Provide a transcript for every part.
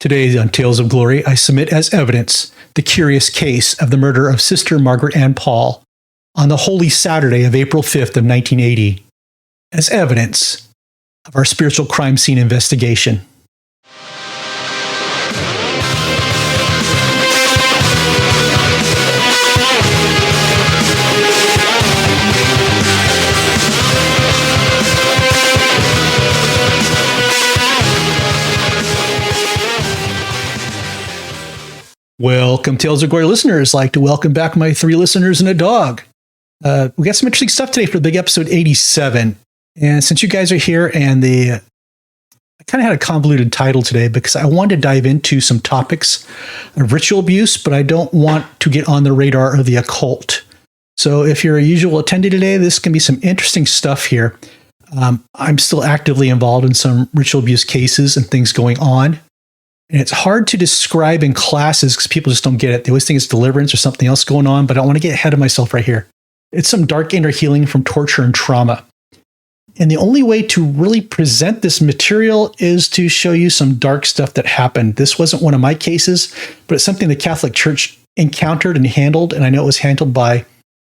Today on Tales of Glory, I submit as evidence the curious case of the murder of Sister Margaret Ann Paul on the Holy Saturday of April 5th of 1980 as evidence of our spiritual crime scene investigation. Welcome, Tales of Glory listeners. I'd like to welcome back my 3 listeners and a dog. We got some interesting stuff today for the big episode 87. And since you guys are here and I kind of had a convoluted title today because I wanted to dive into some topics of ritual abuse, but I don't want to get on the radar of the occult. So if you're a usual attendee today, this can be some interesting stuff here. I'm still actively involved in some ritual abuse cases and things going on. And it's hard to describe in classes because people just don't get it. They always think it's deliverance or something else going on, but I don't want to get ahead of myself right here. It's some dark inner healing from torture and trauma. And the only way to really present this material is to show you some dark stuff that happened. This wasn't one of my cases, but it's something the Catholic Church encountered and handled. And I know it was handled by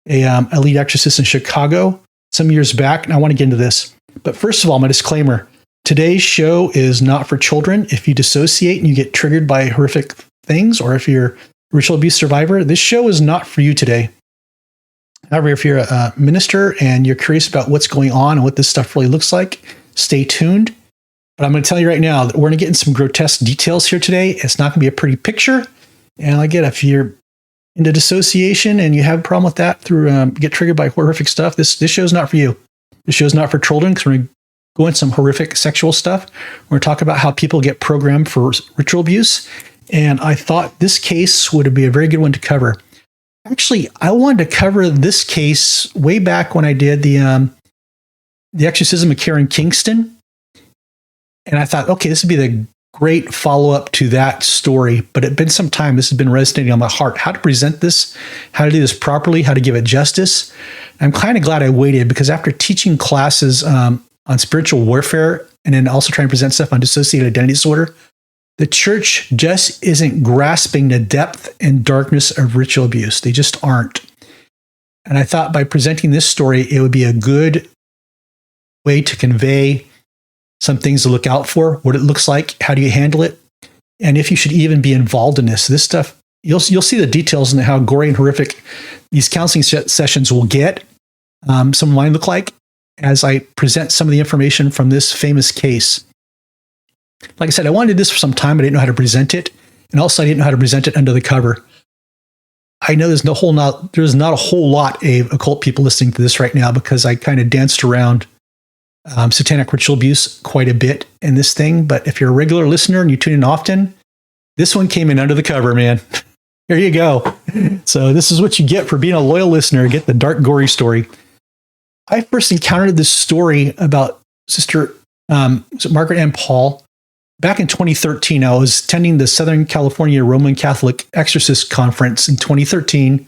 a lead exorcist in Chicago some years back. And I want to get into this. But first of all, my disclaimer. Today's show is not for children. If you dissociate and you get triggered by horrific things, or if you're a ritual abuse survivor, this show is not for you today. However, if you're a minister and you're curious about what's going on and what this stuff really looks like, stay tuned. But I'm going to tell you right now that we're going to get into some grotesque details here today. It's not going to be a pretty picture. And again, if you're into dissociation and you have a problem with that through get triggered by horrific stuff, this show is not for you. This show is not for children because we're going to go into some horrific sexual stuff. We're going to talk about how people get programmed for ritual abuse. And I thought this case would be a very good one to cover. Actually, I wanted to cover this case way back when I did the exorcism of Karen Kingston. And I thought, okay, this would be the great follow-up to that story. But it's been some time. This has been resonating on my heart. How to present this, how to do this properly, how to give it justice. I'm kind of glad I waited because after teaching classes on spiritual warfare, and then also trying to present stuff on dissociated identity disorder, the church just isn't grasping the depth and darkness of ritual abuse. They just aren't. And I thought by presenting this story, it would be a good way to convey some things to look out for, what it looks like, how do you handle it, and if you should even be involved in this. This stuff, you'll see the details and how gory and horrific these counseling sessions will get. Some of mine look like, as I present some of the information from this famous case. Like I said, I wanted this for some time, but I didn't know how to present it. And also I didn't know how to present it under the cover. I know there's not a whole lot of occult people listening to this right now because I kind of danced around satanic ritual abuse quite a bit in this thing. But if you're a regular listener and you tune in often, this one came in under the cover, man. Here you go. So this is what you get for being a loyal listener. Get the dark, gory story. I first encountered this story about Sister Margaret Ann Paul back in 2013. I was attending the Southern California Roman Catholic Exorcist Conference in 2013,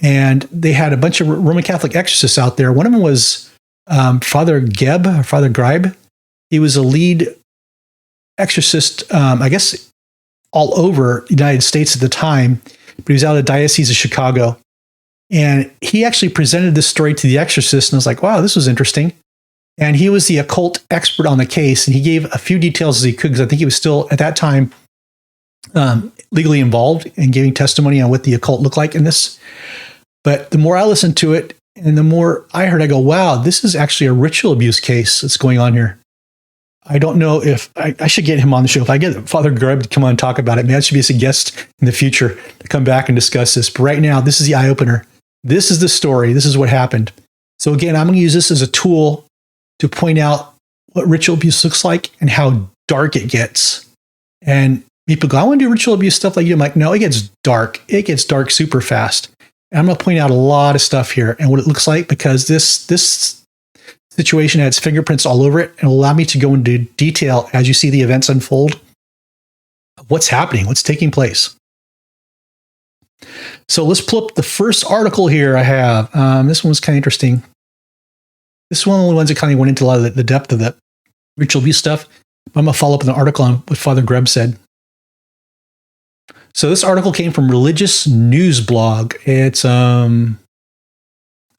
and they had a bunch of Roman Catholic exorcists out there. One of them was Father Gribe. He was a lead exorcist, I guess, all over the United States at the time, but he was out of the Diocese of Chicago. And he actually presented this story to the exorcist, and I was like, wow, this was interesting. And he was the occult expert on the case, and he gave a few details as he could, because I think he was still, at that time, legally involved in giving testimony on what the occult looked like in this. But the more I listened to it, and the more I heard, I go, wow, this is actually a ritual abuse case that's going on here. I don't know if I should get him on the show. If I get Father Grubb to come on and talk about it, maybe that should be as a guest in the future to come back and discuss this. But right now, this is the eye-opener. This is the story. This is what happened. So again, I'm going to use this as a tool to point out what ritual abuse looks like and how dark it gets. And people go, I want to do ritual abuse stuff like you. I'm like, no, it gets dark. It gets dark super fast. And I'm going to point out a lot of stuff here and what it looks like, because this situation has fingerprints all over it and will allow me to go into detail as you see the events unfold of what's happening, what's taking place. So let's pull up the first article here I have. This one was kind of interesting. This is one of the ones that kind of went into a lot of the depth of the ritual abuse stuff. I'm going to follow up with an article on what Father Greb said. So this article came from Religious News Blog. It's I'll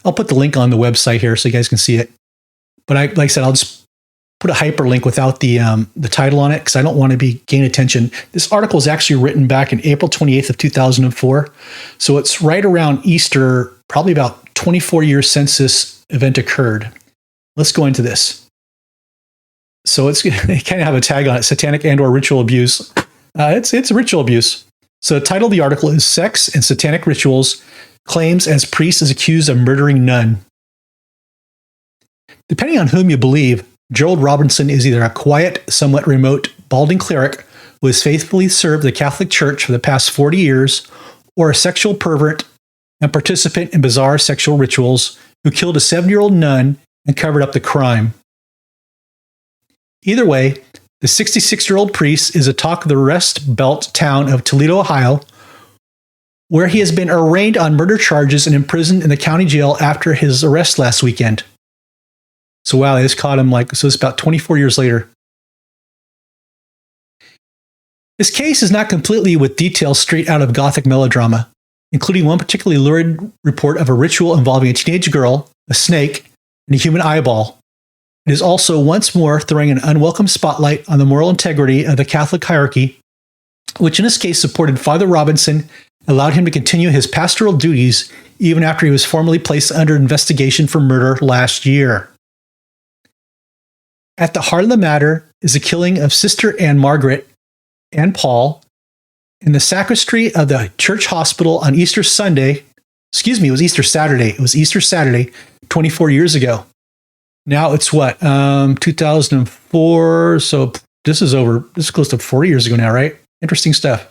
put the link on the website here so you guys can see it. But like I said, I'll just put a hyperlink without the title on it because I don't want to gain attention. This article is actually written back in April 28th of 2004. So it's right around Easter, probably about 24 years since this event occurred. Let's go into this. So they kind of have a tag on it, satanic and or ritual abuse. It's ritual abuse. So the title of the article is Sex and Satanic Rituals, Claims as Priest is Accused of Murdering Nun. Depending on whom you believe, Gerald Robinson is either a quiet, somewhat remote, balding cleric who has faithfully served the Catholic Church for the past 40 years, or a sexual pervert and participant in bizarre sexual rituals who killed a 7-year-old nun and covered up the crime. Either way, the 66-year-old priest is a talk of the Rust Belt town of Toledo, Ohio, where he has been arraigned on murder charges and imprisoned in the county jail after his arrest last weekend. So wow, they just caught him so it's about 24 years later. This case is not completely with details straight out of Gothic melodrama, including one particularly lurid report of a ritual involving a teenage girl, a snake, and a human eyeball. It is also once more throwing an unwelcome spotlight on the moral integrity of the Catholic hierarchy, which in this case supported Father Robinson and allowed him to continue his pastoral duties even after he was formally placed under investigation for murder last year. At the heart of the matter is the killing of Sister Anne Margaret and Paul in the sacristy of the church hospital on Easter Sunday. Excuse me, it was Easter Saturday. It was Easter Saturday, 24 years ago. Now it's 2004. So this is close to 40 years ago now, right? Interesting stuff.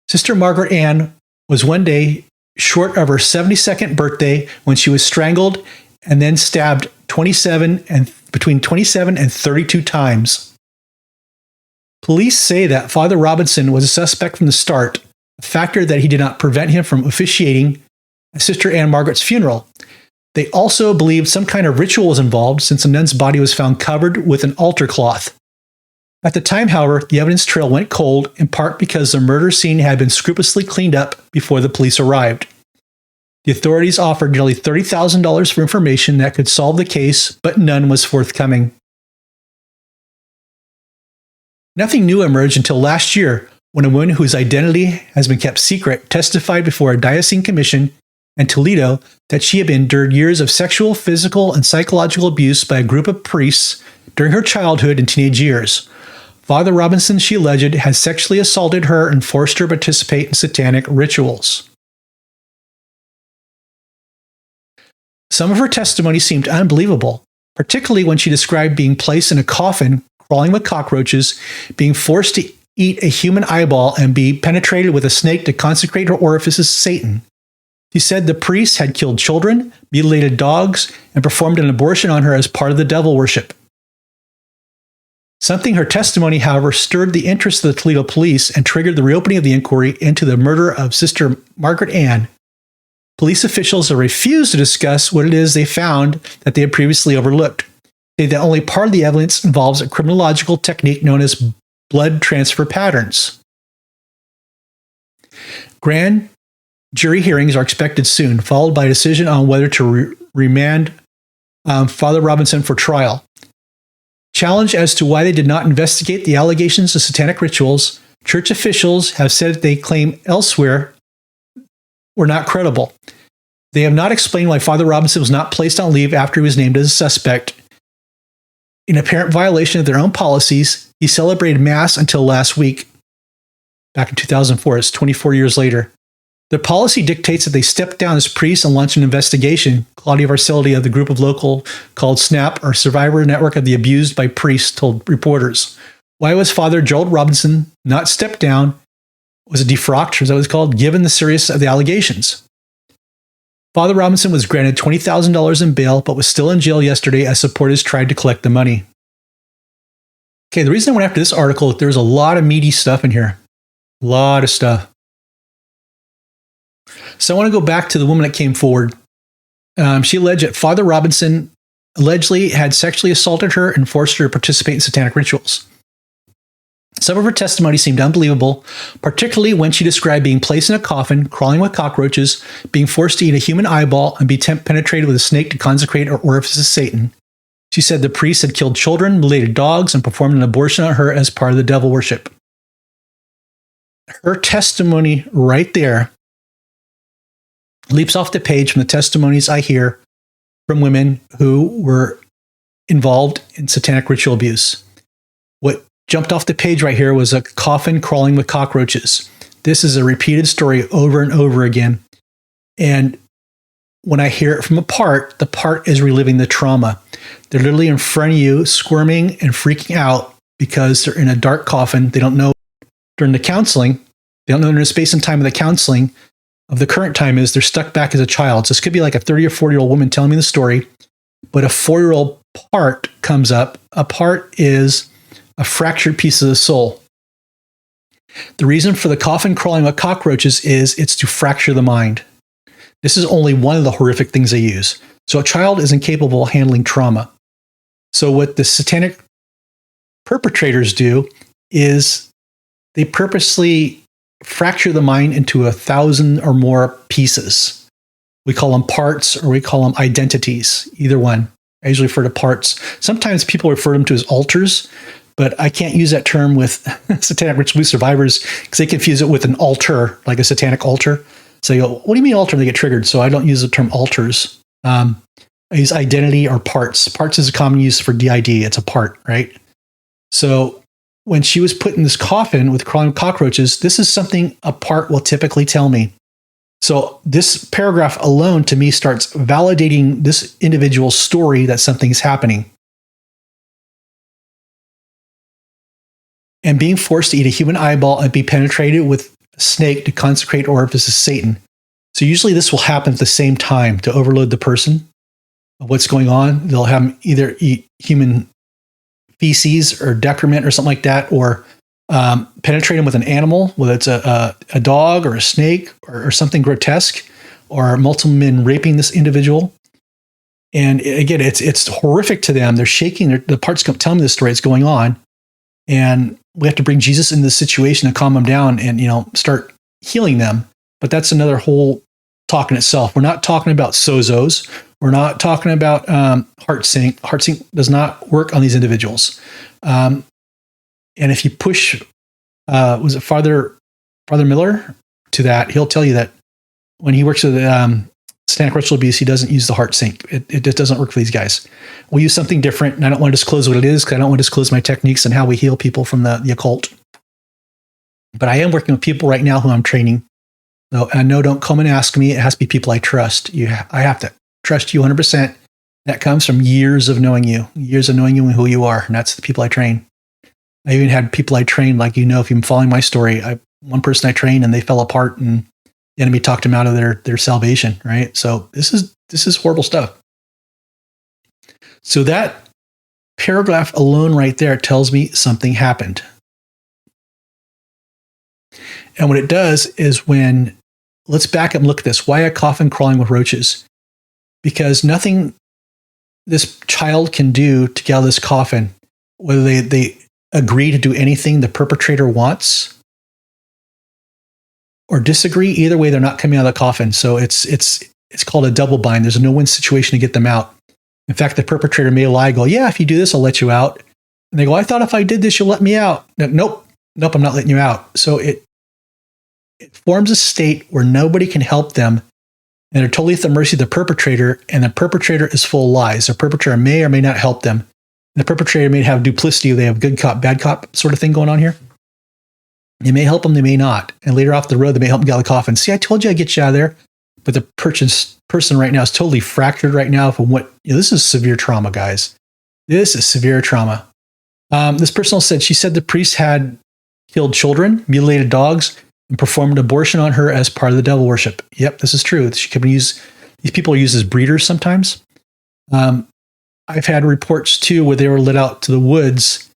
Sister Margaret Ann was one day short of her 72nd birthday when she was strangled and then stabbed between 27 and 32 times. Police say that Father Robinson was a suspect from the start, a factor that he did not prevent him from officiating at Sister Anne Margaret's funeral. They also believed some kind of ritual was involved since the nun's body was found covered with an altar cloth. At the time, however, the evidence trail went cold, in part because the murder scene had been scrupulously cleaned up before the police arrived. The authorities offered nearly $30,000 for information that could solve the case, but none was forthcoming. Nothing new emerged until last year, when a woman whose identity has been kept secret testified before a diocesan commission in Toledo that she had endured years of sexual, physical, and psychological abuse by a group of priests during her childhood and teenage years. Father Robinson, she alleged, had sexually assaulted her and forced her to participate in satanic rituals. Some of her testimony seemed unbelievable, particularly when she described being placed in a coffin, crawling with cockroaches, being forced to eat a human eyeball, and be penetrated with a snake to consecrate her orifices to Satan. She said the priests had killed children, mutilated dogs, and performed an abortion on her as part of the devil worship. Something her testimony, however, stirred the interest of the Toledo police and triggered the reopening of the inquiry into the murder of Sister Margaret Ann. Police officials have refused to discuss what it is they found that they had previously overlooked. They say that only part of the evidence involves a criminological technique known as blood transfer patterns. Grand jury hearings are expected soon, followed by a decision on whether to remand Father Robinson for trial. Challenged as to why they did not investigate the allegations of satanic rituals, church officials have said that they claim elsewhere were not credible. They have not explained why Father Robinson was not placed on leave after he was named as a suspect. In apparent violation of their own policies, he celebrated Mass until last week, back in 2004. It's 24 years later. Their policy dictates that they step down as priests and launch an investigation. Claudia Varselli of the group of local called SNAP, or Survivor Network of the Abused by Priests, told reporters. Why was Father Gerald Robinson not stepped down? Was it defrocked, or is that what it's called, given the seriousness of the allegations? Father Robinson was granted $20,000 in bail, but was still in jail yesterday as supporters tried to collect the money. Okay, the reason I went after this article, there's a lot of meaty stuff in here. A lot of stuff. So I want to go back to the woman that came forward. She alleged that Father Robinson allegedly had sexually assaulted her and forced her to participate in satanic rituals. Some of her testimony seemed unbelievable, particularly when she described being placed in a coffin, crawling with cockroaches, being forced to eat a human eyeball, and be penetrated with a snake to consecrate her orifice to Satan. She said the priest had killed children, mutilated dogs, and performed an abortion on her as part of the devil worship. Her testimony right there leaps off the page from the testimonies I hear from women who were involved in satanic ritual abuse. What jumped off the page right here was a coffin crawling with cockroaches. This is a repeated story over and over again. And when I hear it from a part, the part is reliving the trauma. They're literally in front of you, squirming and freaking out because they're in a dark coffin. They don't know during the counseling. They don't know during the space and time of the counseling of the current time is they're stuck back as a child. So this could be like a 30 or 40-year-old woman telling me the story, but a 4-year-old part comes up. A part is a fractured piece of the soul. The reason for the coffin crawling with cockroaches is it's to fracture the mind. This is only one of the horrific things they use. So a child is incapable of handling trauma. So what the satanic perpetrators do is they purposely fracture the mind into 1,000 or more pieces. We call them parts or we call them identities, either one. I usually refer to parts. Sometimes people refer to them as altars, but I can't use that term with satanic ritual abuse survivors because they confuse it with an altar, like a satanic altar. So you go, what do you mean altar? And they get triggered. So I don't use the term altars. I use identity or parts. Parts is a common use for DID. It's a part, right? So when she was put in this coffin with crawling cockroaches, this is something a part will typically tell me. So this paragraph alone to me starts validating this individual's story that something's happening. And being forced to eat a human eyeball and be penetrated with a snake to consecrate orifice to Satan. So usually this will happen at the same time to overload the person of what's going on. They'll have them either eat human feces or decrement or something like that, or penetrate them with an animal, whether it's a dog or a snake or something grotesque, or multiple men raping this individual. And again, it's horrific to them. They're shaking. The parts come tell me this story. It's going on. And we have to bring Jesus into the situation and calm them down and, start healing them. But that's another whole talk in itself. We're not talking about sozos. We're not talking about heart sync. Heart sync does not work on these individuals. And if you push, was it Father Miller to that, he'll tell you that when he works with satanic ritual abuse, he doesn't use the heart sync. It just doesn't work for these guys. We use something different, and I don't want to disclose what it is because I don't want to disclose my techniques and how we heal people from the occult. But I am working with people right now who I'm training. So, and no, don't come and ask me. It has to be people I trust. I have to trust you 100%. That comes from years of knowing you and who you are. And that's the people I train. I even had people I trained, like, if you've been following my story, one person I trained and they fell apart and the enemy talked them out of their salvation, right? So this is horrible stuff. So that paragraph alone right there tells me something happened. And what it does is let's back up and look at this. Why a coffin crawling with roaches? Because nothing this child can do to get out of this coffin, whether they agree to do anything the perpetrator wants or disagree, either way, they're not coming out of the coffin. So it's called a double bind. There's a no-win situation to get them out. In fact, the perpetrator may lie, go, yeah, if you do this, I'll let you out. And they go, I thought if I did this, you'll let me out. Nope, I'm not letting you out. So it forms a state where nobody can help them, and they're totally at the mercy of the perpetrator, and the perpetrator is full of lies. The perpetrator may or may not help them. And the perpetrator may have duplicity. They have good cop, bad cop sort of thing going on here. They may help them, they may not. And later off the road, they may help them get out of the coffin. See, I told you I'd get you out of there. But the person right now is totally fractured right now from what, this is severe trauma, guys. This is severe trauma. This person said, she said the priest had killed children, mutilated dogs, and performed an abortion on her as part of the devil worship. Yep, this is true. These people are used as breeders sometimes. I've had reports too where they were let out to the woods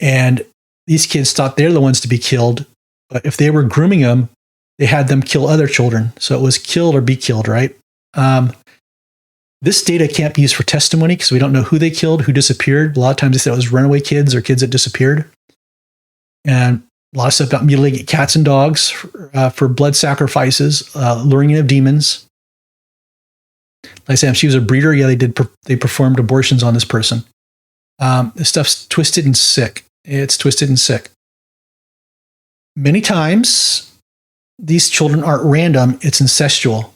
and these kids thought they're the ones to be killed. But if they were grooming them, they had them kill other children. So it was kill or be killed, right? This data can't be used for testimony because we don't know who they killed, who disappeared. A lot of times they said it was runaway kids or kids that disappeared. and a lot of stuff about mutilating cats and dogs for blood sacrifices, luring in of demons. Like I said, if she was a breeder, yeah, they performed abortions on this person. This stuff's twisted and sick. It's twisted and sick. Many times, these children aren't random, it's incestual.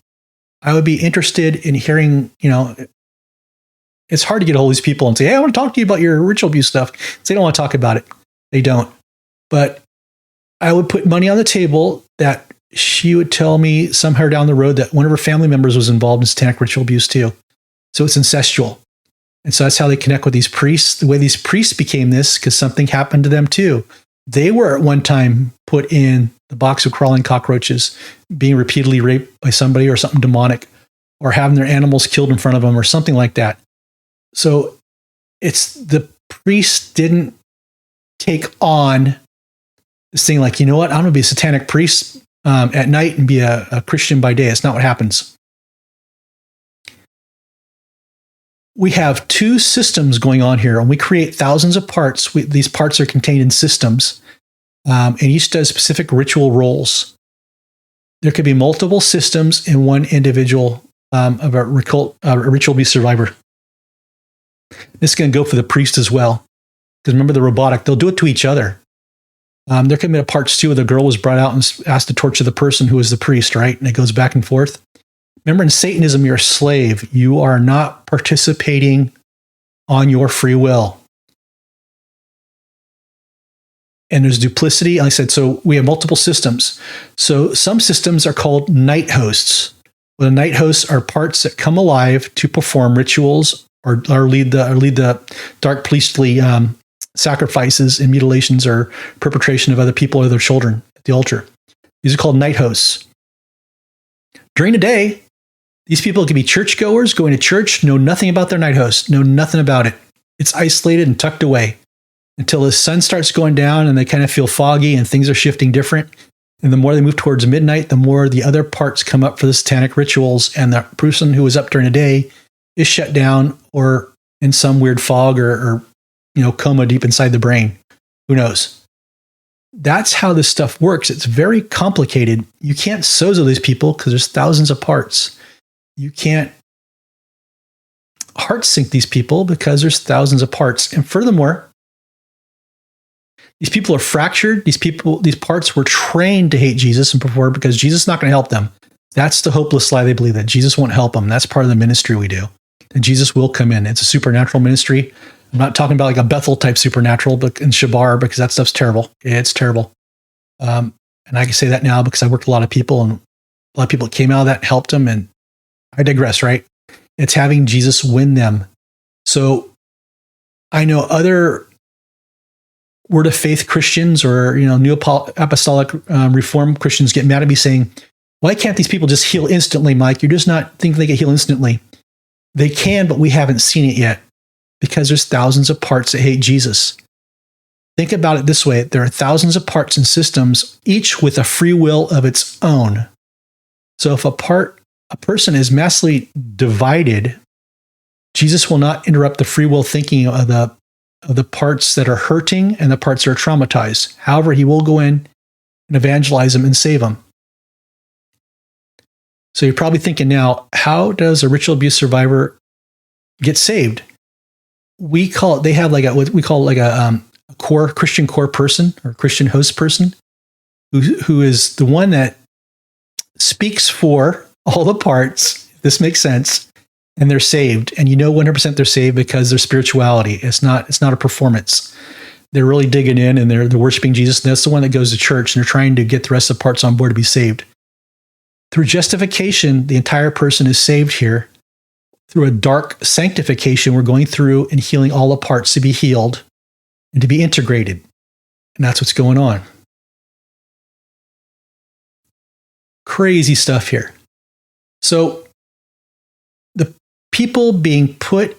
I would be interested in hearing, it's hard to get a hold of these people and say, hey, I want to talk to you about your ritual abuse stuff. They don't want to talk about it. They don't. But I would put money on the table that she would tell me somehow down the road that one of her family members was involved in satanic ritual abuse too. So it's incestual. And so that's how they connect with these priests. The way these priests became this, because something happened to them too. They were at one time put in the box of crawling cockroaches, being repeatedly raped by somebody or something demonic, or having their animals killed in front of them or something like that. So it's the priests didn't take on this thing like, you know what, I'm going to be a satanic priest at night and be a Christian by day. It's not what happens. We have two systems going on here, and we create thousands of parts. These parts are contained in systems, and each does specific ritual roles. There could be multiple systems in one individual of a ritual abuse survivor. This can go for the priest as well, because remember the robotic, they'll do it to each other. There could be parts too where the girl was brought out and asked to torture the person who was the priest, right? And it goes back and forth. Remember, in Satanism, you're a slave. You are not participating on your free will. And there's duplicity. Like I said, so we have multiple systems. So some systems are called night hosts. Well, the night hosts are parts that come alive to perform rituals or lead the dark priestly sacrifices and mutilations or perpetration of other people or their children at the altar. These are called night hosts. During the day, these people can be churchgoers, going to church, know nothing about their night host, know nothing about it. It's isolated and tucked away until the sun starts going down and they kind of feel foggy and things are shifting different. And the more they move towards midnight, the more the other parts come up for the satanic rituals, and the person who was up during the day is shut down or in some weird fog or coma deep inside the brain. Who knows? That's how this stuff works. It's very complicated. You can't sozo these people because there's thousands of parts. You can't heart sync these people because there's thousands of parts. And furthermore, these people are fractured. These parts were trained to hate Jesus and perform because Jesus is not going to help them. That's the hopeless lie they believe, that Jesus won't help them. That's part of the ministry we do. And Jesus will come in. It's a supernatural ministry. I'm not talking about like a Bethel type supernatural in Shabar, because that stuff's terrible. It's terrible. And I can say that now because I worked with a lot of people, and a lot of people came out of that and helped them. And I digress, right? It's having Jesus win them. So I know other Word of Faith Christians or New Apostolic Reform Christians get mad at me saying, why can't these people just heal instantly, Mike? You're just not thinking they can heal instantly. They can, but we haven't seen it yet because there's thousands of parts that hate Jesus. Think about it this way. There are thousands of parts and systems, each with a free will of its own. So if a person is massively divided, Jesus will not interrupt the free will thinking of the parts that are hurting and the parts that are traumatized. However, he will go in and evangelize them and save them. So you're probably thinking now, how does a ritual abuse survivor get saved? They have like what we call like a Christian core person or Christian host person who is the one that speaks for all the parts. If this makes sense. And they're saved. And 100% they're saved because their spirituality. It's not a performance. They're really digging in and they're worshiping Jesus. And that's the one that goes to church and they're trying to get the rest of the parts on board to be saved. Through justification, the entire person is saved here. Through a dark sanctification, we're going through and healing all the parts to be healed and to be integrated. And that's what's going on. Crazy stuff here. So the people being put,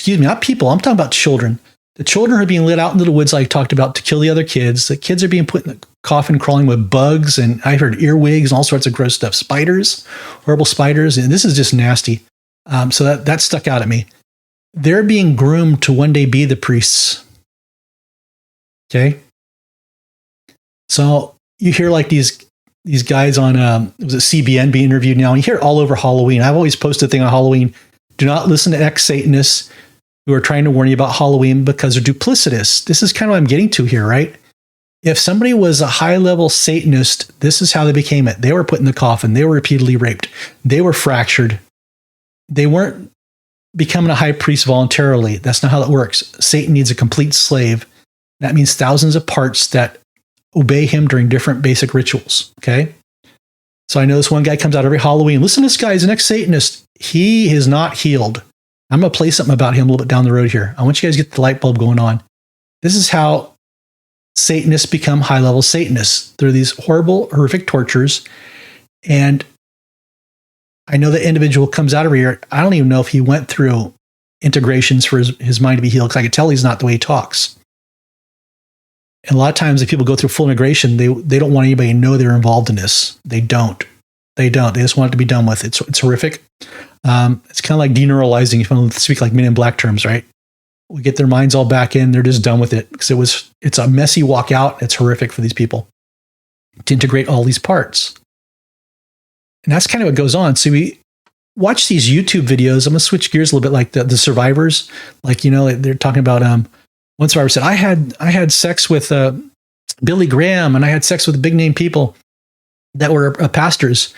not people, I'm talking about children. The children are being let out into the woods, like I talked about, to kill the other kids. The kids are being put in the coffin, crawling with bugs, and I heard earwigs and all sorts of gross stuff. Spiders, horrible spiders, and this is just nasty. So that stuck out at me. They're being groomed to one day be the priests. Okay? So you hear like these guys on was it CBN being interviewed now, and you hear it all over Halloween. I've always posted a thing on Halloween. Do not listen to ex-Satanists who are trying to warn you about Halloween because they're duplicitous. This is kind of what I'm getting to here, right? If somebody was a high-level Satanist, this is how they became it. They were put in the coffin. They were repeatedly raped. They were fractured. They weren't becoming a high priest voluntarily. That's not how that works. Satan needs a complete slave. That means thousands of parts that obey him during different basic rituals, okay? So I know this one guy comes out every Halloween. Listen to this guy. He's an ex-Satanist. He is not healed. I'm going to play something about him a little bit down the road here. I want you guys to get the light bulb going on. This is how Satanists become high-level Satanists through these horrible, horrific tortures. And I know the individual comes out every year. I don't even know if he went through integrations for his mind to be healed, because I can tell he's not the way he talks. And a lot of times if people go through full integration, they don't want anybody to know they're involved in this. They don't. They just want it to be done with. It's horrific. It's kind of like deneuralizing, if I want to speak like Men in Black terms, right? We get their minds all back in. They're just done with it because it's a messy walk out. It's horrific for these people to integrate all these parts. And that's kind of what goes on. So we watch these YouTube videos. I'm going to switch gears a little bit, like the survivors. Like, they're talking about, one survivor said, I had sex with Billy Graham, and I had sex with big name people that were pastors.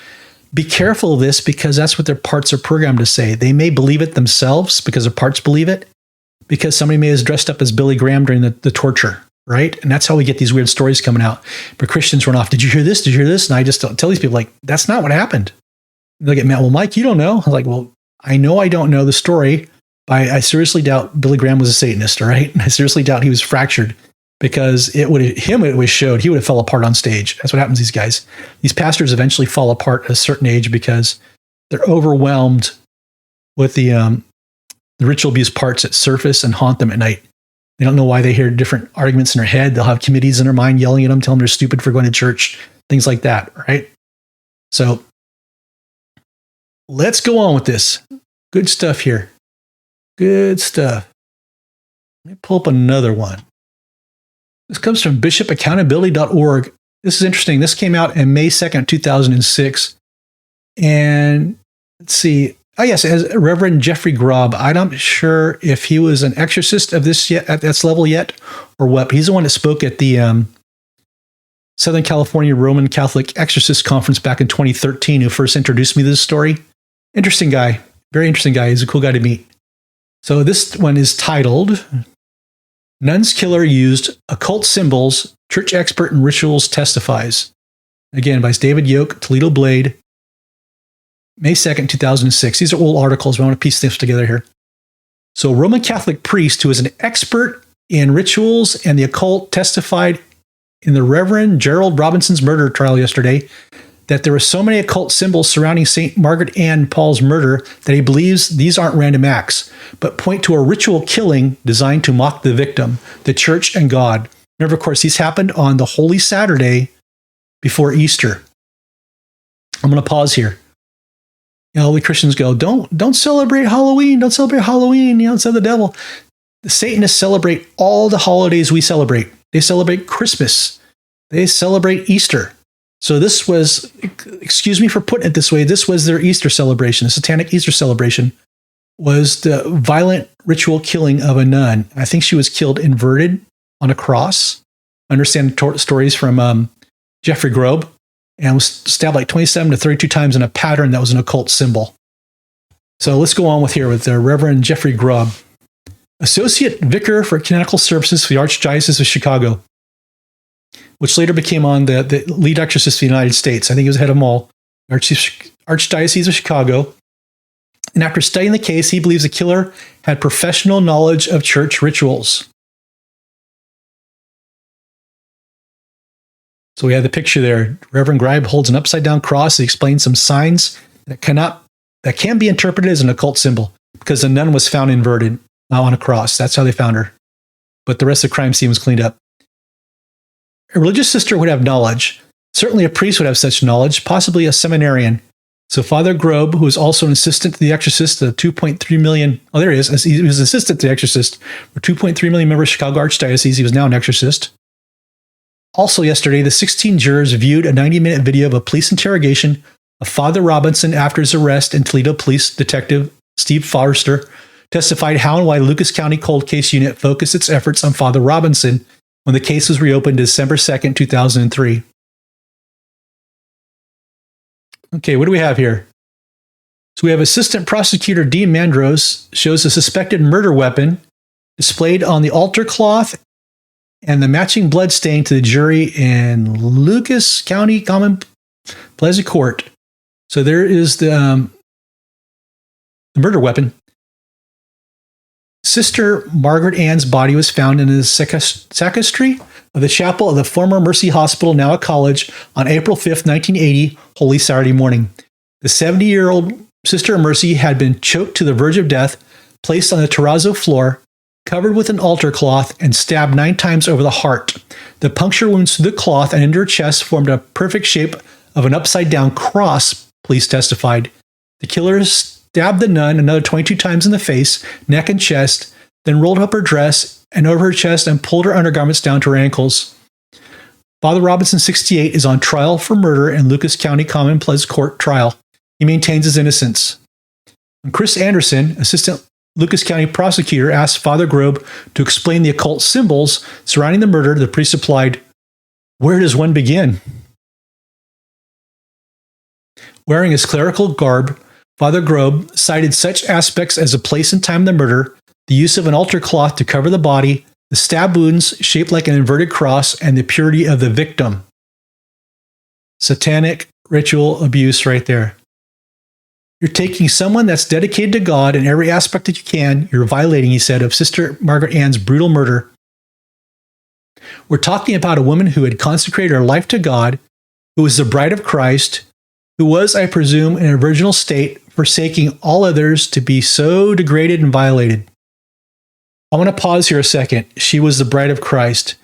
Be careful of this, because that's what their parts are programmed to say. They may believe it themselves because their parts believe it, because somebody may have dressed up as Billy Graham during the torture, right? And that's how we get these weird stories coming out. But Christians run off, did you hear this? Did you hear this? And I just don't tell these people, like, that's not what happened. They'll get mad. Well, Mike, you don't know. I'm like, well, I know I don't know the story, but I seriously doubt Billy Graham was a Satanist, all right? And I seriously doubt he was fractured, because it was showed he would have fell apart on stage. That's what happens to these guys. These pastors eventually fall apart at a certain age because they're overwhelmed with the ritual abuse parts that surface and haunt them at night. They don't know why. They hear different arguments in their head. They'll have committees in their mind yelling at them, telling them they're stupid for going to church, things like that, right? So let's go on with this. Good stuff here. Good stuff. Let me pull up another one. This comes from bishopaccountability.org. This is interesting. This came out in May 2nd, 2006. And let's see. Oh, yes, as Reverend Jeffrey Grobb. I'm not sure if he was an exorcist of this yet, at this level yet, or what. But he's the one that spoke at the Southern California Roman Catholic Exorcist Conference back in 2013, who first introduced me to this story. Interesting guy. Very interesting guy. He's a cool guy to meet. So this one is titled, Nun's Killer Used Occult Symbols, Church Expert in Rituals Testifies. Again, by David Yoke, Toledo Blade, May 2nd, 2006. These are old articles, but I want to piece this together here. So a Roman Catholic priest who is an expert in rituals and the occult testified in the Reverend Gerald Robinson's murder trial yesterday that there were so many occult symbols surrounding St. Margaret Ann Paul's murder that he believes these aren't random acts, but point to a ritual killing designed to mock the victim, the church, and God. Remember, of course, these happened on the Holy Saturday before Easter. I'm going to pause here. We Christians go, don't celebrate Halloween. Don't celebrate Halloween. It's of the devil. The Satanists celebrate all the holidays we celebrate. They celebrate Christmas. They celebrate Easter. So this was, excuse me for putting it this way, this was their Easter celebration. The satanic Easter celebration was the violent ritual killing of a nun. I think she was killed inverted on a cross. I understand stories from Jeffrey Grobe, and was stabbed like 27 to 32 times in a pattern that was an occult symbol. So let's go on with here with Reverend Jeffrey Grubb, Associate Vicar for Canonical Services for the Archdiocese of Chicago, which later became on the lead exorcist of the United States. I think he was head of them all, Archdiocese of Chicago. And after studying the case, he believes the killer had professional knowledge of church rituals. So we have the picture there. Reverend Gribe holds an upside-down cross. He explains some signs that can be interpreted as an occult symbol, because the nun was found inverted on a cross. That's how they found her. But the rest of the crime scene was cleaned up. A religious sister would have knowledge. Certainly a priest would have such knowledge, possibly a seminarian. So Father Grobe, who was also an assistant to the exorcist, the 2.3 million, oh, there he is. He was an assistant to the exorcist for 2.3 million members of Chicago Archdiocese. He was now an exorcist. Also yesterday, the 16 jurors viewed a 90-minute video of a police interrogation of Father Robinson after his arrest, and Toledo Police Detective Steve Forrester testified how and why Lucas County Cold Case Unit focused its efforts on Father Robinson when the case was reopened December 2nd, 2003. Okay, what do we have here? So we have Assistant Prosecutor Dean Mandros shows a suspected murder weapon displayed on the altar cloth and the matching blood stain to the jury in Lucas County Common Pleasant Court. So there is the murder weapon. Sister Margaret Ann's body was found in the sacristy of the chapel of the former Mercy Hospital, now a college, on April 5th, 1980, Holy Saturday morning. The 70-year-old Sister of Mercy had been choked to the verge of death, placed on the terrazzo floor, covered with an altar cloth, and stabbed 9 times over the heart. The puncture wounds through the cloth and into her chest formed a perfect shape of an upside-down cross, police testified. The killer stabbed the nun another 22 times in the face, neck, and chest, then rolled up her dress and over her chest and pulled her undergarments down to her ankles. Father Robinson, 68, is on trial for murder in Lucas County Common Pleasant Court trial. He maintains his innocence. And Chris Anderson, Assistant Lucas County Prosecutor, asked Father Grobe to explain the occult symbols surrounding the murder. The priest replied, "Where does one begin?" Wearing his clerical garb, Father Grobe cited such aspects as the place and time of the murder, the use of an altar cloth to cover the body, the stab wounds shaped like an inverted cross, and the purity of the victim. Satanic ritual abuse right there. You're taking someone that's dedicated to God in every aspect that you can. You're violating, he said, of Sister Margaret Ann's brutal murder. We're talking about a woman who had consecrated her life to God, who was the bride of Christ, who was, I presume, in an original state, forsaking all others to be so degraded and violated. I want to pause here a second. She was the bride of Christ.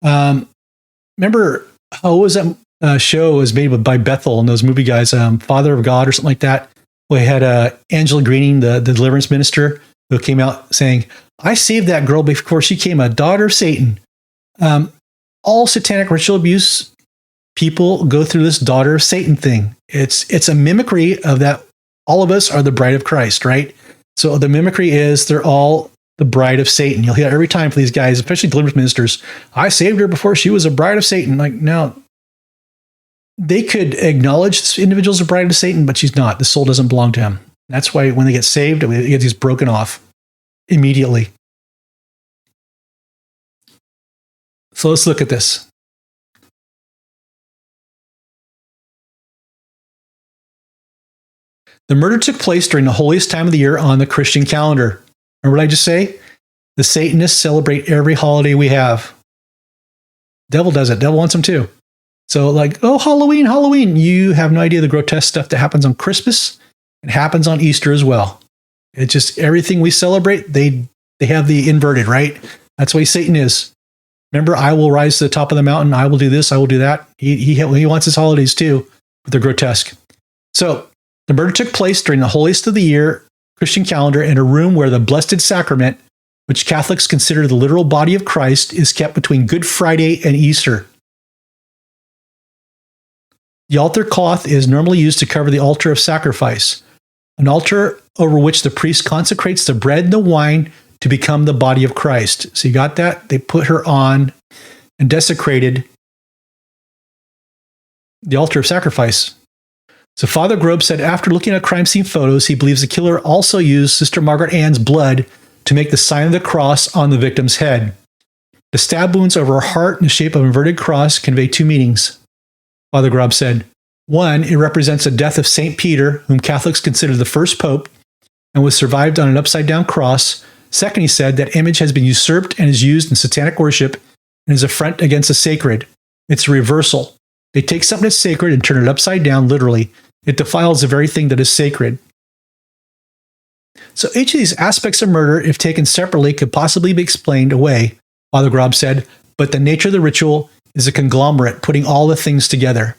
Remember, how was that show was made by Bethel and those movie guys, Father of God or something like that? We had Angela Greening, the deliverance minister, who came out saying, "I saved that girl before she became a daughter of Satan." All satanic ritual abuse people go through this daughter of Satan thing. It's a mimicry of that. All of us are the bride of Christ, right? So the mimicry is they're all the bride of Satan. You'll hear that every time for these guys, especially deliverance ministers. "I saved her before she was a bride of Satan." Like, no. They could acknowledge this individual's a bride of Satan, but she's not. The soul doesn't belong to him. That's why when they get saved, it gets broken off immediately. So let's look at this. The murder took place during the holiest time of the year on the Christian calendar. Remember what I just say? The Satanists celebrate every holiday we have. Devil does it. Devil wants them too. So like, oh, Halloween, Halloween. You have no idea the grotesque stuff that happens on Christmas. It happens on Easter as well. It's just everything we celebrate, they have the inverted, right? That's the way Satan is. Remember, I will rise to the top of the mountain. I will do this. I will do that. He wants his holidays too, but they're grotesque. So the murder took place during the holiest of the year Christian calendar in a room where the Blessed Sacrament, which Catholics consider the literal body of Christ, is kept between Good Friday and Easter. The altar cloth is normally used to cover the altar of sacrifice, an altar over which the priest consecrates the bread and the wine to become the body of Christ. So you got that? They put her on and desecrated the altar of sacrifice. So Father Grobe said after looking at crime scene photos, he believes the killer also used Sister Margaret Ann's blood to make the sign of the cross on the victim's head. The stab wounds over her heart in the shape of an inverted cross convey 2 meanings. Father Grobe said, 1, it represents the death of St. Peter, whom Catholics consider the first pope, and was survived on an upside-down cross. 2nd, he said, that image has been usurped and is used in satanic worship and is an affront against the sacred. It's a reversal. They take something that's sacred and turn it upside down, literally. It defiles the very thing that is sacred. So each of these aspects of murder, if taken separately, could possibly be explained away, Father Grobe said, but the nature of the ritual is a conglomerate, putting all the things together.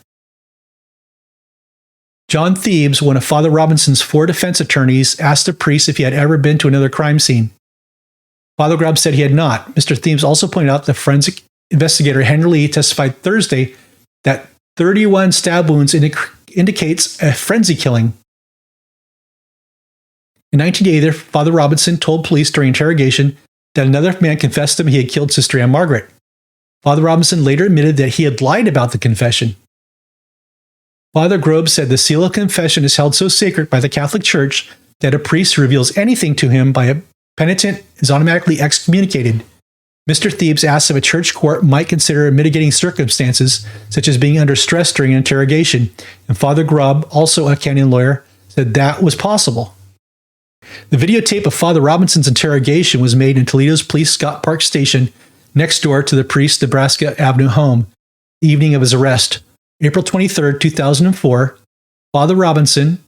John Thebes, one of Father Robinson's 4 defense attorneys, asked the priest if he had ever been to another crime scene. Father Grobe said he had not. Mr. Thebes also pointed out the forensic investigator Henry Lee testified Thursday that 31 stab wounds indicates a frenzy killing. In 1980, Father Robinson told police during interrogation that another man confessed to him he had killed Sister Ann Margaret. Father Robinson later admitted that he had lied about the confession. Father Grobe said the seal of confession is held so sacred by the Catholic Church that a priest who reveals anything to him by a penitent is automatically excommunicated. Mr. Thebes asked if a church court might consider mitigating circumstances, such as being under stress during an interrogation, and Father Grubb, also a canon lawyer, said that was possible. The videotape of Father Robinson's interrogation was made in Toledo's Police Scott Park Station, next door to the priest's Nebraska Avenue home, the evening of his arrest. April 23, 2004, Father Robinson,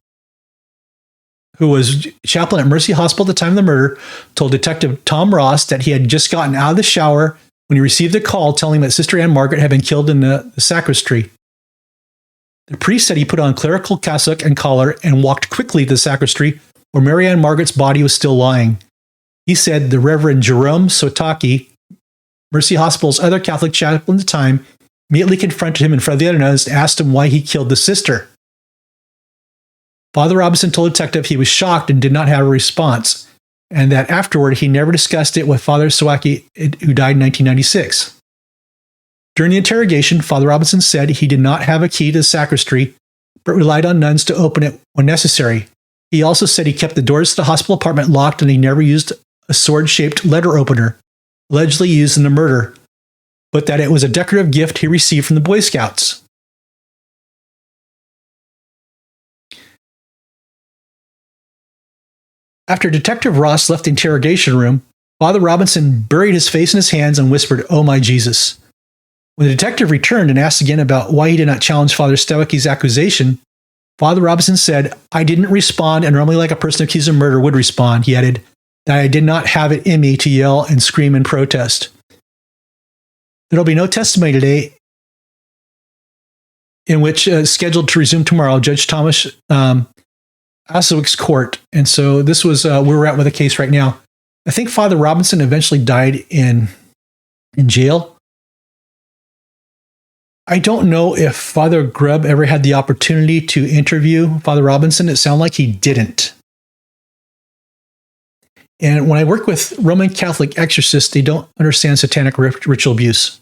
who was chaplain at Mercy Hospital at the time of the murder, told Detective Tom Ross that he had just gotten out of the shower when he received a call telling him that Sister Ann Margaret had been killed in the sacristy. The priest said he put on clerical cassock and collar and walked quickly to the sacristy where Mary Ann Margaret's body was still lying. He said the Reverend Jerome Sotaki, Mercy Hospital's other Catholic chaplain at the time, immediately confronted him in front of the other nuns and asked him why he killed the sister. Father Robinson told the detective he was shocked and did not have a response, and that afterward he never discussed it with Father Sawaki, who died in 1996. During the interrogation, Father Robinson said he did not have a key to the sacristy, but relied on nuns to open it when necessary. He also said he kept the doors to the hospital apartment locked and he never used a sword-shaped letter opener, allegedly used in the murder, but that it was a decorative gift he received from the Boy Scouts. After Detective Ross left the interrogation room, Father Robinson buried his face in his hands and whispered, "Oh my Jesus." When the detective returned and asked again about why he did not challenge Father Stewaki's accusation, Father Robinson said, "I didn't respond, and normally like a person accused of murder would respond." He added that I did not have it in me to yell and scream in protest. There will be no testimony today, in which scheduled to resume tomorrow, Judge Thomas Aswick's court. And so this was where we're at with the case right now. I think Father Robinson eventually died in jail. I don't know if Father Grubb ever had the opportunity to interview Father Robinson. It sounded like he didn't. And when I work with Roman Catholic exorcists, they don't understand satanic ritual abuse.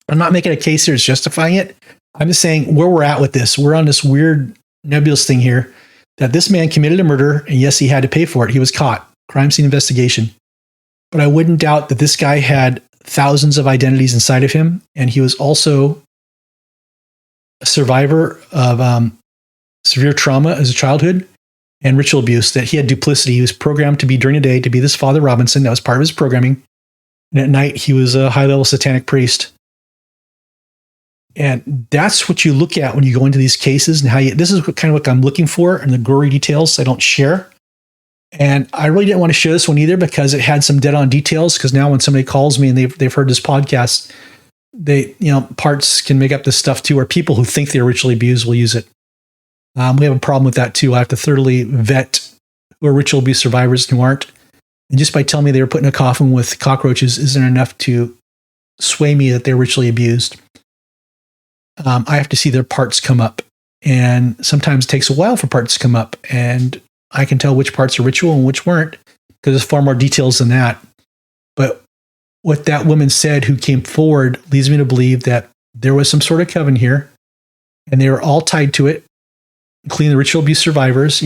I'm not making a case here as justifying it. I'm just saying where we're at with this. We're on this weird nebulous thing here that this man committed a murder, and yes, he had to pay for it. He was caught. Crime scene investigation. But I wouldn't doubt that this guy had thousands of identities inside of him, and he was also a survivor of severe trauma as a childhood and ritual abuse, that he had duplicity. He was programmed to be during the day to be this Father Robinson. That was part of his programming. And at night, he was a high-level satanic priest. And that's what you look at when you go into these cases, and this is kind of what I'm looking for, and the gory details I don't share. And I really didn't want to share this one either because it had some dead-on details, because now when somebody calls me and they've heard this podcast, parts can make up this stuff too, or people who think they're ritually abused will use it. We have a problem with that too. I have to thoroughly vet who are ritual abuse survivors and who aren't. And just by telling me they were put in a coffin with cockroaches isn't enough to sway me that they're ritually abused. I have to see their parts come up. And sometimes it takes a while for parts to come up. And I can tell which parts are ritual and which weren't, because there's far more details than that. But what that woman said who came forward leads me to believe that there was some sort of coven here, and they were all tied to it, including the ritual abuse survivors.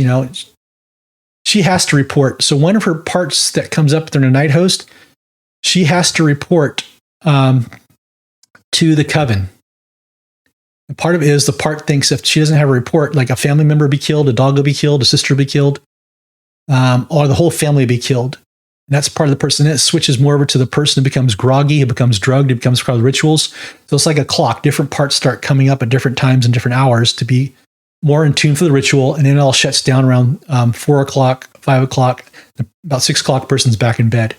She has to report. So one of her parts that comes up during a night host, she has to report to the coven. And part of it is the part thinks if she doesn't have a report, like a family member will be killed, a dog will be killed, a sister will be killed, or the whole family will be killed. And that's part of the person. It switches more over to the person who becomes groggy, who becomes drugged, who becomes part of the rituals. So it's like a clock. Different parts start coming up at different times and different hours to be more in tune for the ritual. And then it all shuts down around 4 o'clock, 5 o'clock, about 6 o'clock, person's back in bed.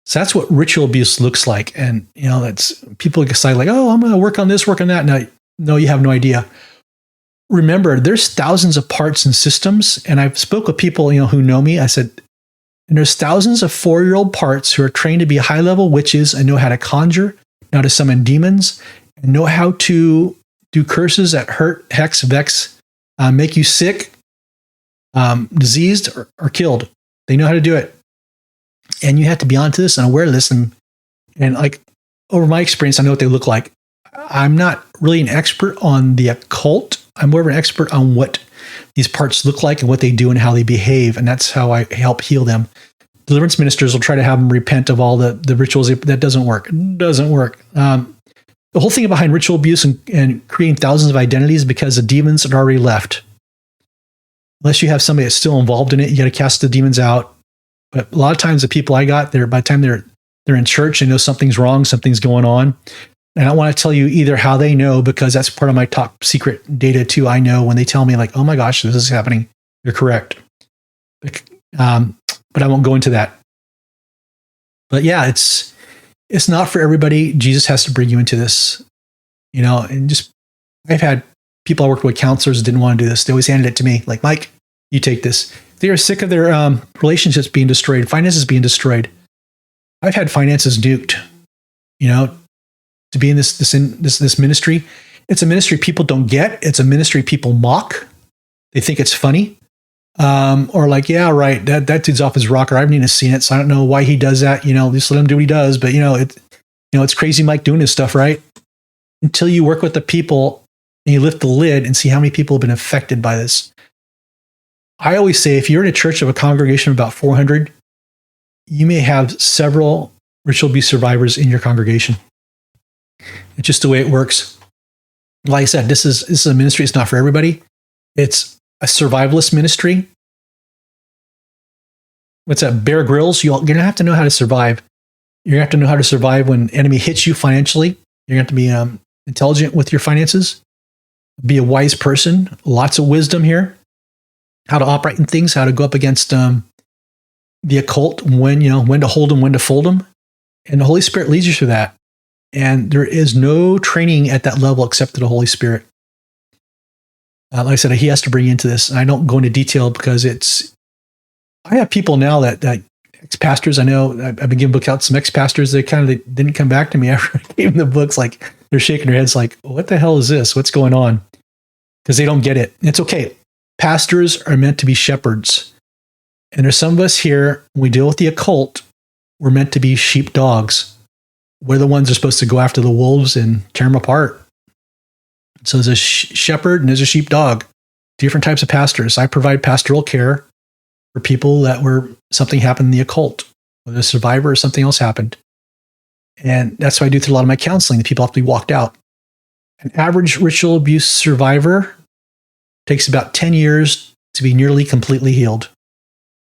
So that's what ritual abuse looks like. And, that's people decide like, oh, I'm going to work on this, work on that. No, you have no idea. Remember, there's thousands of parts and systems. And I've spoke with people, who know me. I said, And there's thousands of 4-year-old parts who are trained to be high-level witches and know how to conjure, know how to summon demons, and know how to do curses that hurt, hex, vex, make you sick, diseased, or killed. They know how to do it. And you have to be onto this and aware of this. And like, over my experience, I know what they look like. I'm not really an expert on the occult. I'm more of an expert on what these parts look like and what they do and how they behave. And that's how I help heal them. Deliverance ministers will try to have them repent of all the rituals. That doesn't work. It doesn't work. The whole thing behind ritual abuse and creating thousands of identities is because the demons had already left. Unless you have somebody that's still involved in it, you got to cast the demons out. But a lot of times the people I got there, by the time they're in church, they know something's wrong, something's going on. And I want to tell you either how they know, because that's part of my top secret data too. I know when they tell me like, oh my gosh, this is happening. You're correct. But I won't go into that. But yeah, it's not for everybody. Jesus has to bring you into this, and just, I've had people I worked with, counselors, didn't want to do this. They always handed it to me like, Mike, you take this. They are sick of their relationships being destroyed, finances being destroyed. I've had finances nuked, to be in this ministry. It's a ministry people don't get. It's a ministry people mock. They think it's funny. Or like, yeah, right, that dude's off his rocker. I haven't even seen it, so I don't know why he does that. Just let him do what he does. But it's crazy Mike doing his stuff, right? Until you work with the people and you lift the lid and see how many people have been affected by this. I always say, if you're in a church of a congregation of about 400, you may have several ritual abuse survivors in your congregation. It's just the way it works. Like I said, this is a ministry. It's not for everybody. It's a survivalist ministry. What's that? Bear Grylls. You're going to have to know how to survive. You're going to have to know how to survive when enemy hits you financially. You're going to have to be intelligent with your finances. Be a wise person. Lots of wisdom here. How to operate in things. How to go up against the occult. When to hold them, when to fold them. And the Holy Spirit leads you through that. And there is no training at that level except to the Holy Spirit. Like I said, he has to bring you into this. And I don't go into detail because I have people now that ex-pastors, I know, I've been giving books out to some ex-pastors. They didn't come back to me after I gave them the books. Like, they're shaking their heads like, what the hell is this? What's going on? Because they don't get it. It's okay. Pastors are meant to be shepherds. And there's some of us here, when we deal with the occult, we're meant to be sheepdogs. We're the ones that are supposed to go after the wolves and tear them apart. So there's a shepherd and there's a sheepdog. Different types of pastors. I provide pastoral care for people that something happened in the occult, whether a survivor or something else happened. And that's what I do through a lot of my counseling. The people have to be walked out. An average ritual abuse survivor takes about 10 years to be nearly completely healed,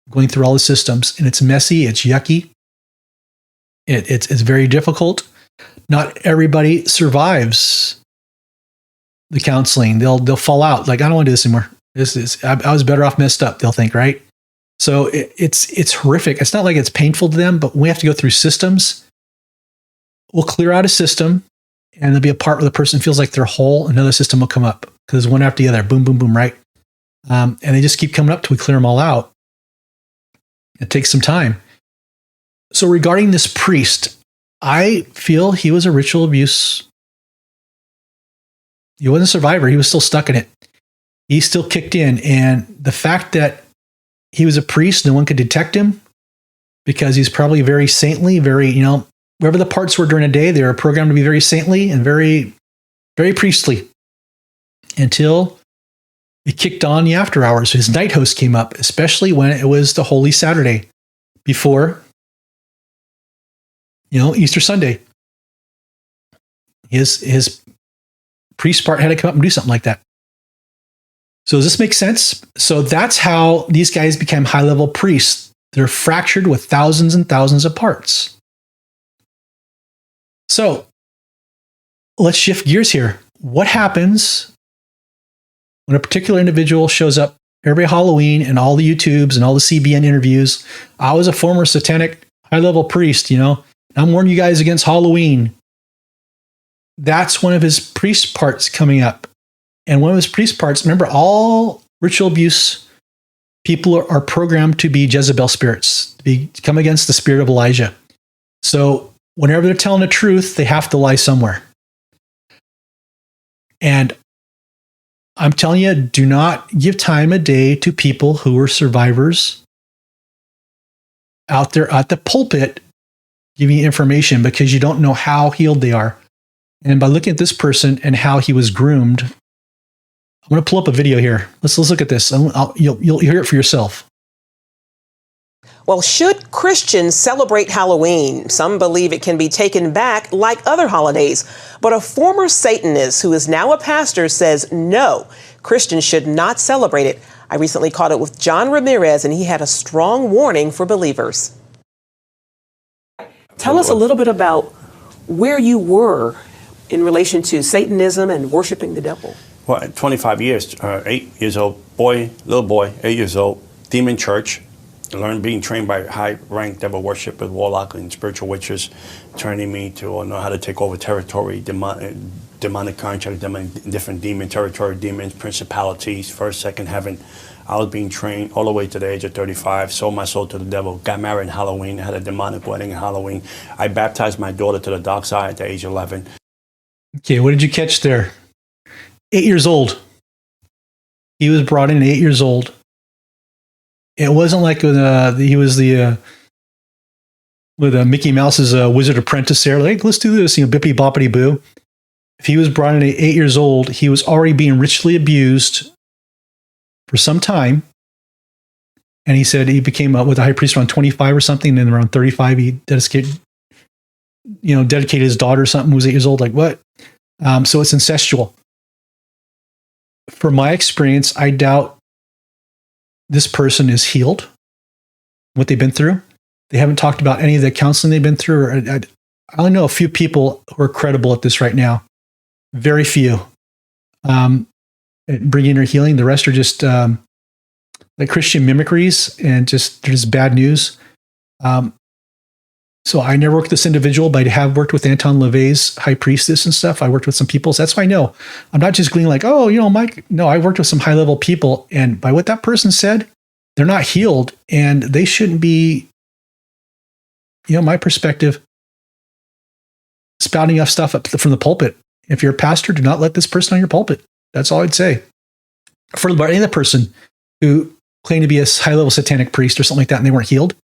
going through all the systems. And it's messy, it's yucky, it's very difficult. Not everybody survives the counseling. They'll fall out. Like, I don't want to do this anymore. I was better off messed up, they'll think, right? So it's horrific. It's not like it's painful to them, but we have to go through systems. We'll clear out a system, and there'll be a part where the person feels like they're whole. Another system will come up because one after the other, boom, boom, boom, right? And they just keep coming up till we clear them all out. It takes some time. So regarding this priest, I feel he was a ritual abuse. He wasn't a survivor. He was still stuck in it. He still kicked in. And the fact that he was a priest, no one could detect him because he's probably very saintly, very, wherever the parts were during a day, they were programmed to be very saintly and very, very priestly until it kicked on the after hours. His night host came up, especially when it was the Holy Saturday before, Easter Sunday. His priest part had to come up and do something like that. So does this make sense? So that's how these guys became high-level priests. They're fractured with thousands and thousands of parts. So let's shift gears here. What happens when a particular individual shows up every Halloween and all the YouTubes and all the CBN interviews? I was a former satanic high-level priest, I'm warning you guys against Halloween. That's one of his priest parts coming up. And one of his priest parts, remember, all ritual abuse people are programmed to be Jezebel spirits. to come against the spirit of Elijah. So whenever they're telling the truth, they have to lie somewhere. And I'm telling you, do not give time of day to people who are survivors out there at the pulpit giving you information, because you don't know how healed they are. And by looking at this person and how he was groomed, I'm going to pull up a video here. Let's look at this. You'll hear it for yourself. Well, should Christians celebrate Halloween? Some believe it can be taken back like other holidays. But a former Satanist who is now a pastor says no, Christians should not celebrate it. I recently caught up with John Ramirez, and he had a strong warning for believers. Tell us a little bit about where you were in relation to Satanism and worshiping the devil. Well, 25 years, 8 years old, little boy, 8 years old, demon church. Learned being trained by high-ranked devil worship with warlock and spiritual witches, training me to know how to take over territory, demonic contract, different demon territory, demons, principalities, first, second heaven. I was being trained all the way to the age of 35, sold my soul to the devil, got married in Halloween, had a demonic wedding in Halloween. I baptized my daughter to the dark side at the age of 11. Okay, what did you catch there? 8 years old. He was brought in at 8 years old. It wasn't like he was with Mickey Mouse's Wizard Apprentice there. Like, let's do this, bippity boppity boo. If he was brought in at 8 years old, he was already being ritually abused for some time. And he said he became with a high priest around 25 or something. And around 35, he dedicated his daughter or something, who was 8 years old. Like, what? So it's incestual. From my experience, I doubt this person is healed, what they've been through. They haven't talked about any of the counseling they've been through. I only know a few people who are credible at this right now. Very few. Bringing her healing. The rest are just like Christian mimicries, and they're just bad news. So I never worked with this individual, but I have worked with Anton LaVey's high priestess and stuff. I worked with some people. So that's why I know. I'm not just gleaning like, Mike. No, I worked with some high-level people. And by what that person said, they're not healed. And they shouldn't be, my perspective, spouting off stuff up from the pulpit. If you're a pastor, do not let this person on your pulpit. That's all I'd say. For any other person who claimed to be a high-level satanic priest or something like that, and they weren't healed,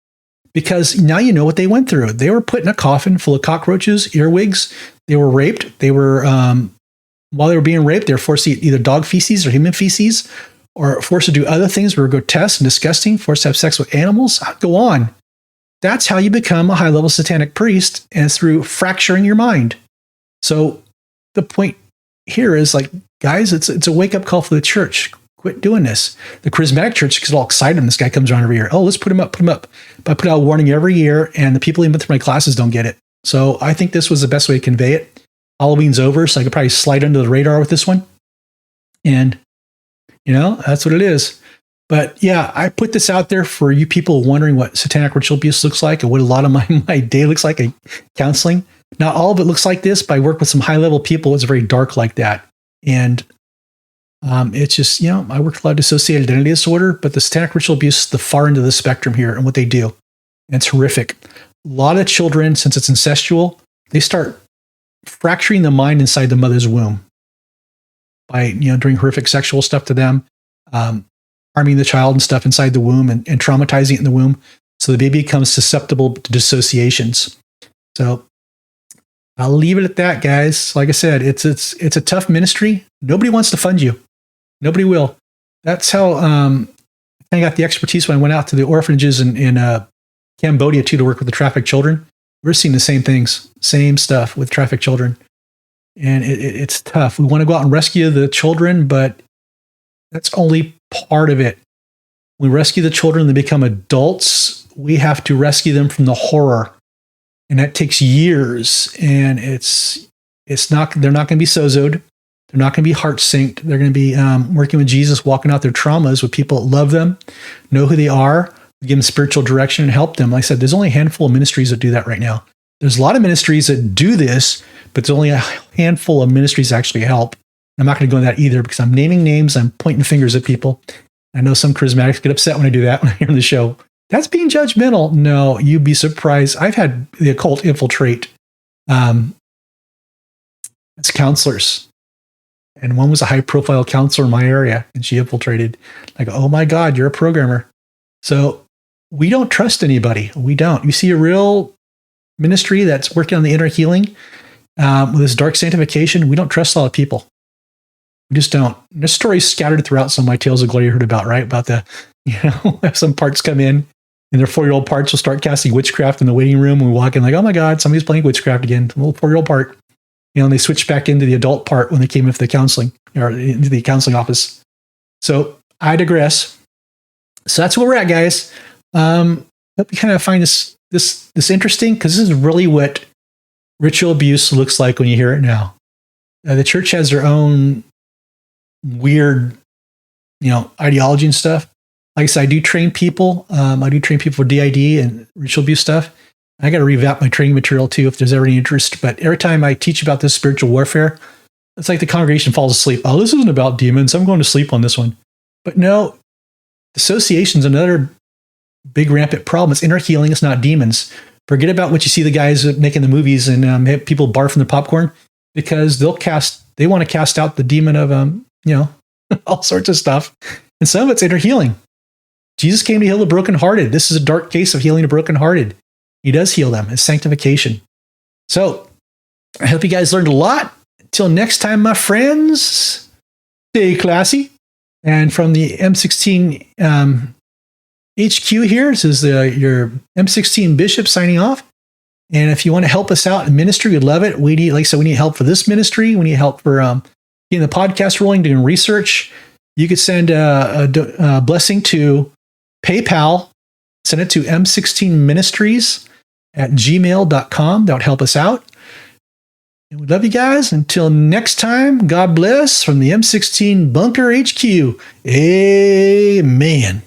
because now you know what they went through. They were put in a coffin full of cockroaches, earwigs. They were raped. They were, while they were being raped, they were forced to eat either dog feces or human feces, or forced to do other things that were grotesque and disgusting, forced to have sex with animals. Go on. That's how you become a high-level satanic priest, and it's through fracturing your mind. So the point here is, like, guys, it's a wake-up call for the church. Quit doing this. The charismatic church gets all excited when this guy comes around every year. Oh, let's put him up. But I put out a warning every year, and the people even through my classes don't get it. So I think this was the best way to convey it. Halloween's over, so I could probably slide under the radar with this one. And, that's what it is. But yeah, I put this out there for you people wondering what satanic ritual abuse looks like and what a lot of my day looks like, counseling. Not all of it looks like this, but I work with some high-level people. It's very dark like that. And it's just, I work with a lot of dissociated identity disorder, but the satanic ritual abuse is the far end of the spectrum here and what they do. And it's horrific. A lot of children, since it's incestual, they start fracturing the mind inside the mother's womb by, doing horrific sexual stuff to them, harming the child and stuff inside the womb and traumatizing it in the womb. So the baby becomes susceptible to dissociations. So I'll leave it at that, guys. Like I said, it's a tough ministry. Nobody wants to fund you. Nobody will. That's how I got the expertise when I went out to the orphanages in Cambodia too, to work with the trafficked children. We're seeing the same things, same stuff with trafficked children. And it's tough. We want to go out and rescue the children, but that's only part of it. We rescue the children, they become adults. We have to rescue them from the horror. And that takes years. And they're not going to be sozoed. They're not going to be heart synced. They're going to be working with Jesus, walking out their traumas with people that love them, know who they are, give them spiritual direction and help them. Like I said, there's only a handful of ministries that do that right now. There's a lot of ministries that do this, but there's only a handful of ministries that actually help. I'm not going to go into that either because I'm naming names. I'm pointing fingers at people. I know some charismatics get upset when I do that when I hear on the show. That's being judgmental. No, you'd be surprised. I've had the occult infiltrate as counselors. And one was a high-profile counselor in my area, and she infiltrated. Like, oh my God, you're a programmer. So we don't trust anybody. We don't. You see a real ministry that's working on the inner healing with this dark sanctification, we don't trust a lot of people. We just don't. There's stories scattered throughout some of my tales of glory you heard about, right? About the, some parts come in and their 4-year-old parts will start casting witchcraft in the waiting room. And we walk in like, oh my God, somebody's playing witchcraft again. A little 4-year-old part. And they switch back into the adult part when they came into the counseling or into the counseling office. So I digress. So that's where we're at, guys. Hope you kind of find this interesting, because this is really what ritual abuse looks like when you hear it now. The church has their own weird, ideology and stuff. Like I said, I do train people. I do train people for DID and ritual abuse stuff. I got to revamp my training material too, if there's ever any interest. But every time I teach about this spiritual warfare, it's like the congregation falls asleep. Oh, this isn't about demons. I'm going to sleep on this one. But no, dissociation is another big rampant problem. It's inner healing. It's not demons. Forget about what you see the guys making the movies and have people barf from the popcorn, because they want to cast out the demon of, all sorts of stuff. And some of it's inner healing. Jesus came to heal the brokenhearted. This is a dark case of healing the brokenhearted. He does heal them. It's sanctification. So I hope you guys learned a lot. Until next time, my friends, stay classy. And from the M16 HQ here, this is your M16 Bishop signing off. And if you want to help us out in ministry, we'd love it. We need help for this ministry. We need help for getting the podcast rolling, doing research. You could send a blessing to PayPal. Send it to M16 Ministries at gmail.com. That would help us out. And we love you guys. Until next time, God bless from the M16 Bunker HQ. Amen.